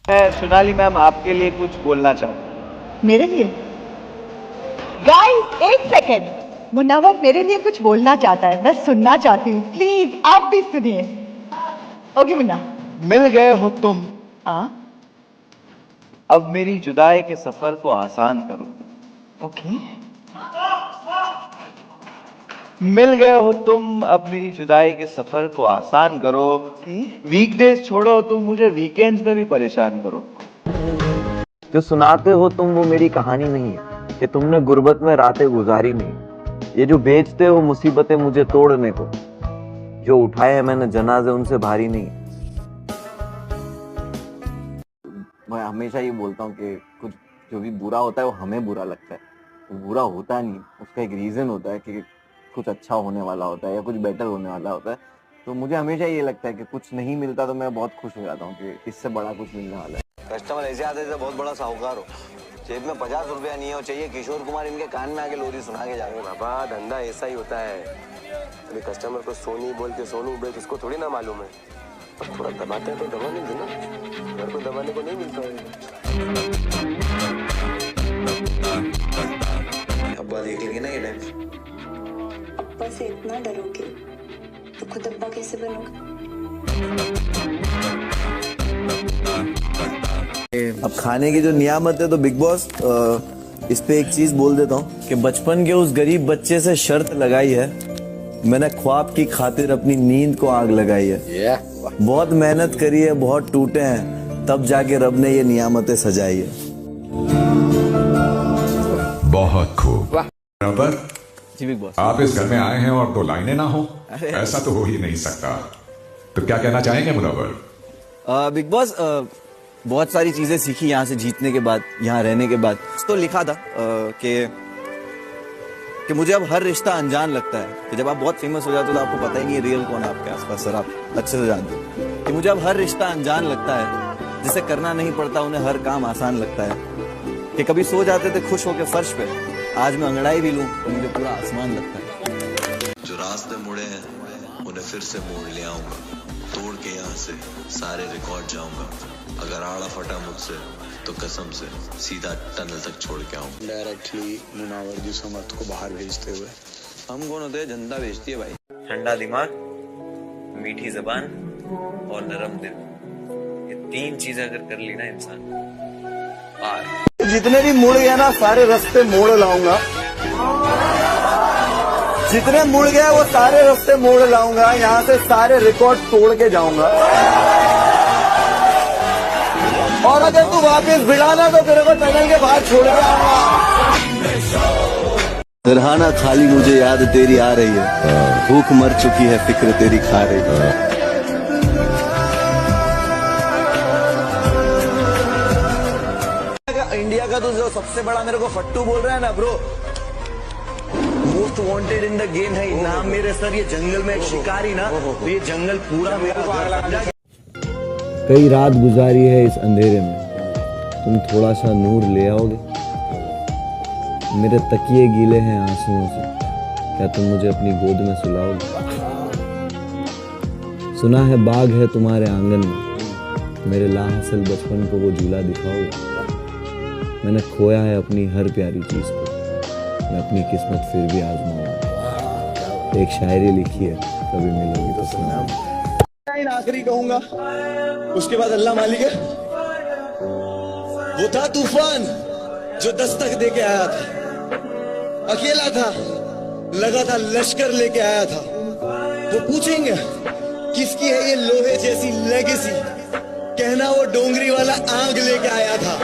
मैं सोनाली मैम आपके लिए कुछ बोलना चाहूँ। मेरे लिए? गाइस एक सेकेंड, मुन्नावर मेरे लिए कुछ बोलना चाहता है, मैं सुनना चाहती हूँ, प्लीज आप भी सुनिए। ओके मुन्ना। मिल गए हो तुम, हाँ अब मेरी जुदाई के सफर को आसान करो। ओके। मिल गए हो तुम, अब मेरी जुदाई के सफर को आसान करो। वीकडेज छोड़ो, तुम मुझे वीकेंड्स में भी परेशान करो। जो सुनाते हो तुम वो मेरी कहानी नहीं है, कि तुमने गुर्बत में रातें गुजारी नहीं। ये जो बेचते हो मुसीबतें मुझे तोड़ने को, जो उठाए हैं मैंने जनाजे उनसे भारी नहीं। मैं हमेशा ये बोलता हूँ कि कुछ जो भी बुरा होता है वो हमें बुरा लगता है, वो बुरा होता नहीं, उसका एक रीजन होता है कि कुछ अच्छा होने वाला होता है या कुछ बेटर होने वाला होता है। तो मुझे हमेशा ये लगता है कि कुछ नहीं मिलता तो मैं बहुत खुश हो जाता हूँ कि इससे बड़ा कुछ मिलने वाला है। कस्टमर ऐसे आते थे बहुत बड़ा साहूकार हो, जेब में 50 रुपया नहीं हो, चाहिए किशोर कुमार इनके कान में आके लोरी सुना के जाए। बाबा धंधा ऐसा ही होता है, अभी कस्टमर को सोनी बोल के सोनू बेच उसको थोड़ी ना मालूम है। और थोड़ा दबाते हैं तो दबा नहीं देना, घर को दबाने को नहीं मिलता है। अब्बा देख लेंगे ना ये टाइम। अब्बा से इतना डरोगे तो खुद अब्बा कैसे बनोगे? अब खाने की जो नियामत है तो बिग बॉस इस पे एक चीज बोल देता हूँ कि बचपन के उस गरीब बच्चे से शर्त लगाई है, मैंने ख्वाब की खातिर अपनी नींद को आग लगाई है। बहुत मेहनत करी है, बहुत टूटे हैं, तब जाके रब ने ये नियामतें सजाई है। बहुत खूब। पर जी बिग बॉस, आप इस घर में आए हैं और 2 लाइनें ना हो, ऐसा तो हो ही नहीं सकता। तो क्या कहना चाहेंगे मुनव्वर? बिग बॉस बहुत सारी चीजें सीखी यहाँ से जीतने के बाद, यहाँ रहने के बाद। तो लिखा था कि मुझे अब हर रिश्ता अनजान लगता है, कि जब आप बहुत फेमस हो जाते हो तो आपको पता ही नहीं है रियल कौन है आपके आसपास, सर आप अच्छे से जानते हो कि मुझे अब हर रिश्ता अनजान लगता है, जिसे करना नहीं पड़ता उन्हें हर काम आसान लगता है। कि कभी सो जाते थे खुश होकर फर्श पे, आज मैं अंगड़ाई भी लूं तो मुझे पूरा आसमान लगता है। जो रास्ते मुड़े हैं उन्हें फिर से मोड़ ले आऊंगा, तोड़ के यहाँ से सारे रिकॉर्ड जाऊंगा। अगर आड़ा फटा मुझसे तो कसम से सीधा टनल तक छोड़ के आऊंगा। डायरेक्टली मुनावर जी समर्थ को बाहर भेजते हुए। हम कौन होते हैं? जनता बेचती है भाई। ठंडा दिमाग, मीठी जबान और नरम दिल, ये 3 चीजें अगर कर ली ना इंसान, पार। जितने भी मुड़ गए ना सारे रास्ते मोड़ लाऊंगा, जितने मुड़ गए वो सारे रास्ते मोड़ लाऊंगा, यहाँ से सारे रिकॉर्ड तोड़ के जाऊंगा। और अगर तू वापस भिड़ाना तो तेरे को टनल के बाहर छोड़ के आऊंगा। रहना खाली मुझे याद तेरी आ रही है, भूख मर चुकी है फिक्र तेरी खा रही है। इंडिया का तो जो सबसे बड़ा मेरे को फट्टू बोल रहा है ना bro, most wanted in the game है नाम मेरे सर। ये जंगल में एक शिकारी ना, तो ये जंगल पूरा मेरा। कई रात गुजारी है इस अंधेरे में, तुम थोड़ा सा नूर ले आओगे? मेरे तकिए गीले हैं आंसुओं से, क्या तुम मुझे अपनी गोद में सुलाओगे? सुना है बाग है तुम्हारे आंगन में, मेरे लाहासिल बचपन को वो झूला दिखाओगे? मैंने खोया है अपनी हर प्यारी चीज को, मैं अपनी किस्मत फिर भी आजमाऊंगा। एक शायरी लिखी है, कभी मिलोगी तो सुना। आखिरी कहूंगा, उसके बाद अल्लाह मालिक है। वो था तूफान जो दस्तक दे के आया था, अकेला था, लगा था लश्कर लेके आया था। वो पूछेंगे किसकी है ये लोहे जैसी लेगेसी, कहना वो डोंगरी वाला आग लेके आया था।